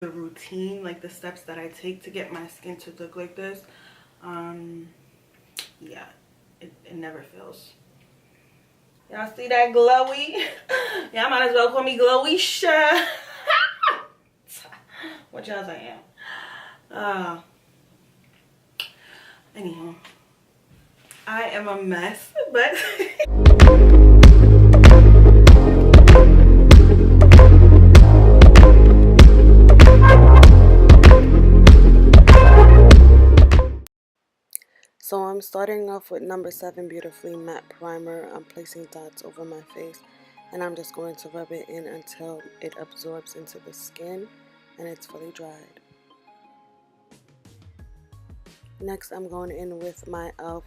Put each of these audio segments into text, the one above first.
the routine, like the steps that I take to get my skin to look like this. Yeah, it never fails. Y'all see that glowy? Y'all might as well call me Glowisha. What y'all saying? Anyhow, I am a mess, but so I'm starting off with number 7 Beautifully Matte Primer. I'm placing dots over my face, and I'm just going to rub it in until it absorbs into the skin and it's fully dried. Next, I'm going in with my e.l.f.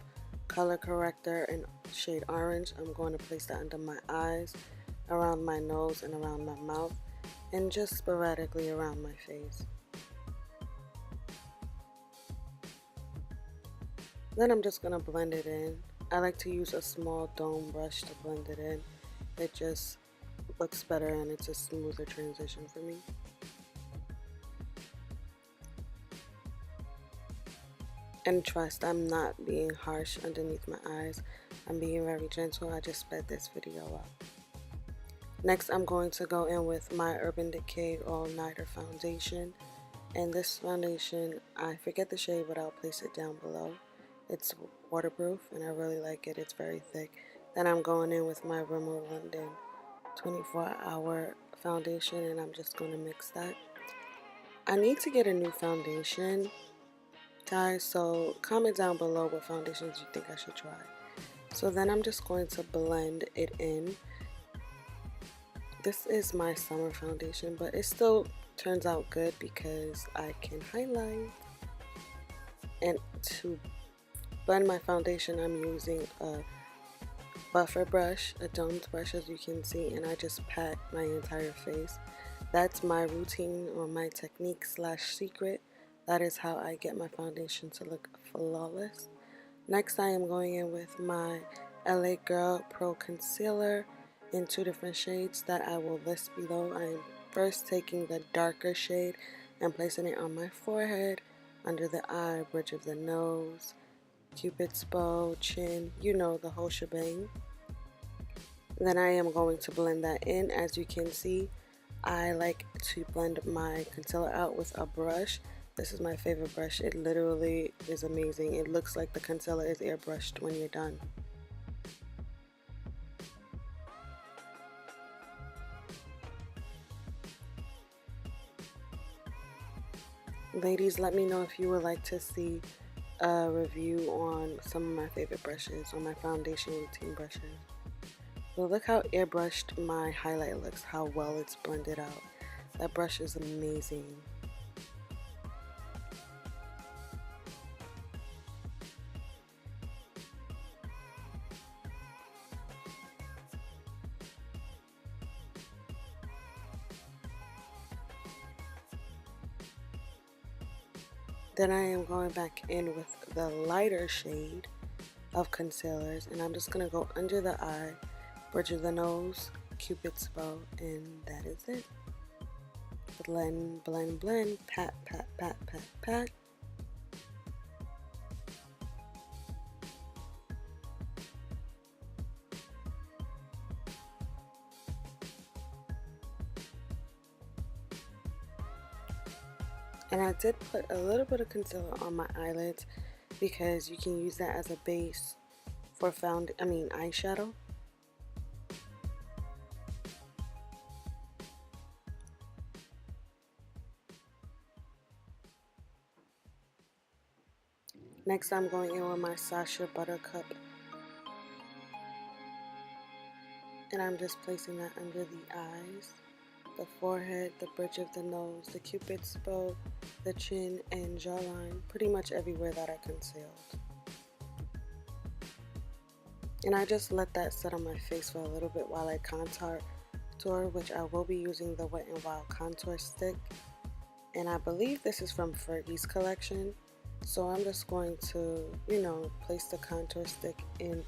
color corrector in shade Orange. I'm going to place that under my eyes, around my nose, and around my mouth, and just sporadically around my face. Then I'm just going to blend it in. I like to use a small dome brush to blend it in. It just looks better and it's a smoother transition for me. And trust, I'm not being harsh underneath my eyes. I'm being very gentle. I just sped this video up. Next, I'm going to go in with my Urban Decay All Nighter Foundation. And this foundation, I forget the shade, but I'll place it down below. It's waterproof and I really like it. It's very thick. Then I'm going in with my Rimmel London 24-hour foundation, and I'm just going to mix that. I need to get a new foundation, guys, so comment down below what foundations you think I should try. So then I'm just going to blend it in. This is my summer foundation, but it still turns out good because I can highlight. And to blend my foundation, I'm using a buffer brush, a domed brush, as you can see, and I just pat my entire face. That's my routine or my technique / secret. That is how I get my foundation to look flawless. Next, I am going in with my LA Girl Pro Concealer in 2 different shades that I will list below. I am first taking the darker shade and placing it on my forehead, under the eye, bridge of the nose, Cupid's bow, chin, you know, the whole shebang. Then I am going to blend that in. As you can see, I like to blend my concealer out with a brush. This is my favorite brush. It literally is amazing. It looks like the concealer is airbrushed when you're done. Ladies, let me know if you would like to see a review on some of my favorite brushes, on my foundation routine brushes. But look how airbrushed my highlight looks, how well it's blended out. That brush is amazing. Then I am going back in with the lighter shade of concealers, and I'm just going to go under the eye, bridge of the nose, Cupid's bow, and that is it. Blend, blend, blend, pat, pat, pat, pat, pat. And I did put a little bit of concealer on my eyelids because you can use that as a base for eyeshadow. Next, I'm going in with my SACHA Buttercup, and I'm just placing that under the eyes, the forehead, the bridge of the nose, the Cupid's bow, the chin, and jawline, pretty much everywhere that I concealed. And I just let that sit on my face for a little bit while I contour, which I will be using the Wet n Wild contour stick. And I believe this is from Fergie's collection. So I'm just going to, place the contour stick in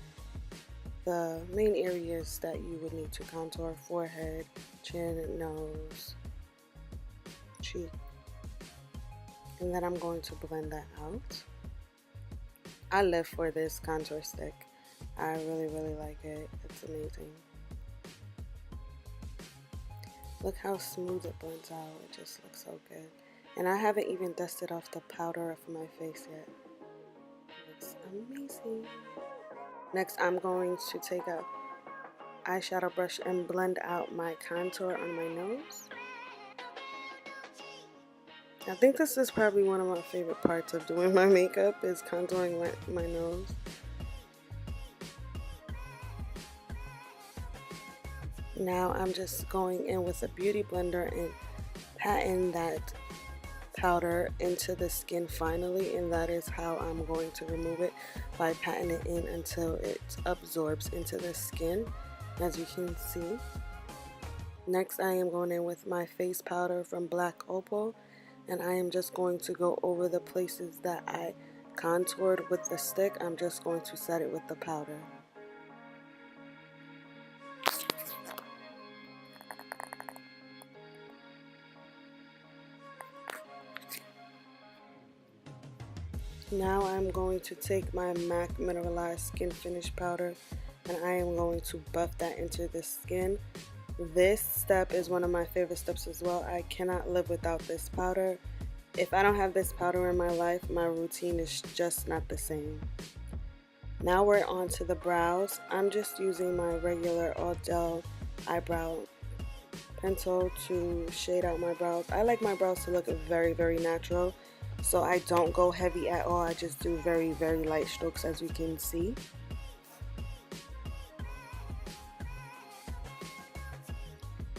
the main areas that you would need to contour: forehead, chin, nose, cheek, And then I'm going to blend that out. I live for this contour stick. I really, really like it. It's amazing. Look how smooth it blends out. It just looks so good. And I haven't even dusted off the powder off my face yet. It looks amazing. Next, I'm going to take a eyeshadow brush and blend out my contour on my nose. I think this is probably one of my favorite parts of doing my makeup, is contouring my nose. Now I'm just going in with a beauty blender and patting that powder into the skin finally, and that is how I'm going to remove it, by patting it in until it absorbs into the skin, as you can see. Next, I am going in with my face powder from Black Opal, and I am just going to go over the places that I contoured with the stick. I'm just going to set it with the powder. Now I'm going to take my MAC Mineralized Skin Finish Powder, and I am going to buff that into the skin. This step is one of my favorite steps as well. I cannot live without this powder. If I don't have this powder in my life, my routine is just not the same. Now we're on to the brows. I'm just using my regular ARDELL eyebrow pencil to shade out my brows. I like my brows to look very, very natural, so I don't go heavy at all. I just do very, very light strokes, as you can see.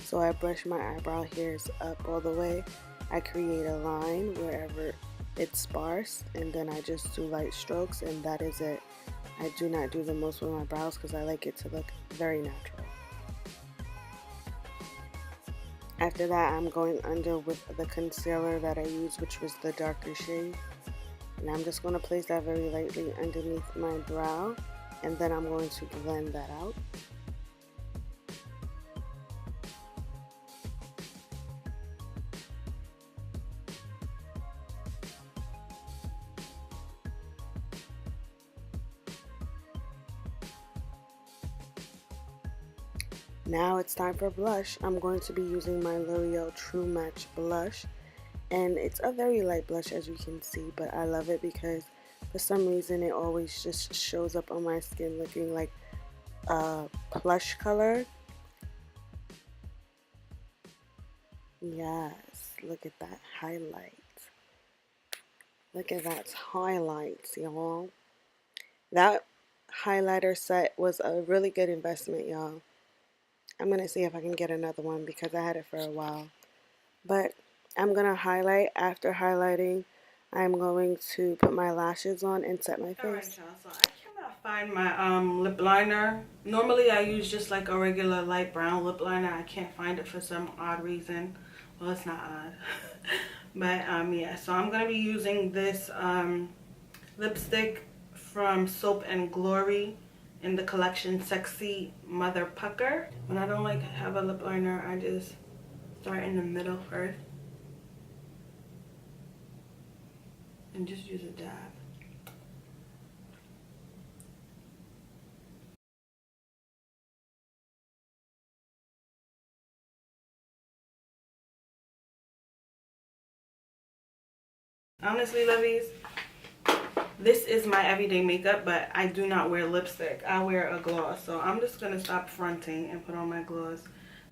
So I brush my eyebrow hairs up all the way. I create a line wherever it's sparse, and then I just do light strokes, and that is it. I do not do the most with my brows because I like it to look very natural. After that, I'm going under with the concealer that I used, which was the darker shade. And I'm just going to place that very lightly underneath my brow, and then I'm going to blend that out. Now it's time for blush. I'm going to be using my L'Oreal True Match blush, and it's a very light blush, as you can see, but I love it because for some reason it always just shows up on my skin looking like a plush color. Yes, look at that highlight. Look at that highlights, y'all. That highlighter set was a really good investment, y'all. I'm going to see if I can get another one because I had it for a while. But I'm going to highlight. After highlighting, I'm going to put my lashes on and set my face. Alright, y'all, so I cannot find my lip liner. Normally I use just like a regular light brown lip liner. I can't find it for some odd reason. Well, it's not odd. But yeah, so I'm going to be using this lipstick from Soap and Glory in the collection Sexy Mother Pucker. When I don't like have a lip liner, I just start in the middle first and just use a dab. Honestly, lovies, this is my everyday makeup, but I do not wear lipstick. I wear a gloss, so I'm just gonna stop fronting and put on my gloss.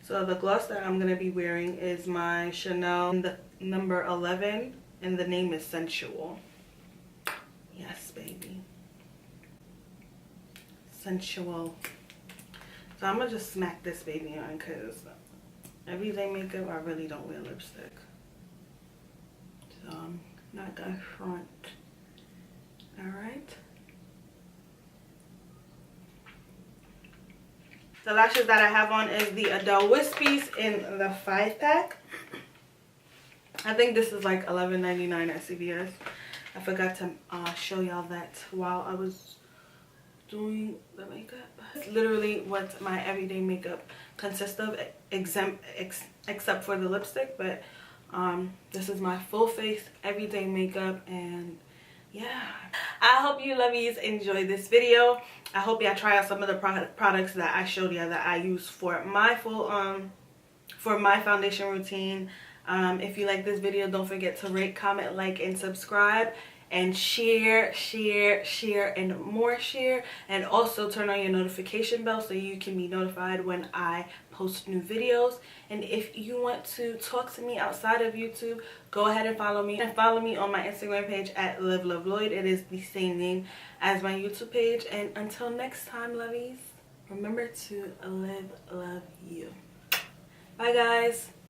So the gloss that I'm gonna be wearing is my Chanel in the number 11, and the name is Sensual. Yes, baby. Sensual. So I'm gonna just smack this baby on because everyday makeup, I really don't wear lipstick. So I'm not gonna front. Alright. The lashes that I have on is the ARDELL Wispies in the 5-pack. I think this is like $11.99 at CVS. I forgot to show y'all that while I was doing the makeup. It's literally what my everyday makeup consists of, except for the lipstick. But This is my full face everyday makeup, and yeah, I hope you lovies enjoy this video. I hope y'all try out some of the products that I showed you that I use for my full for my foundation routine. If you like this video, don't forget to rate, comment, like, and subscribe, and share, and more share, and also turn on your notification bell so you can be notified when I post new videos. And if you want to talk to me outside of YouTube, go ahead and follow me on my Instagram page at LiveLoveLloyd. It is the same name as my YouTube page. And until next time, lovies, remember to live love you. Bye guys.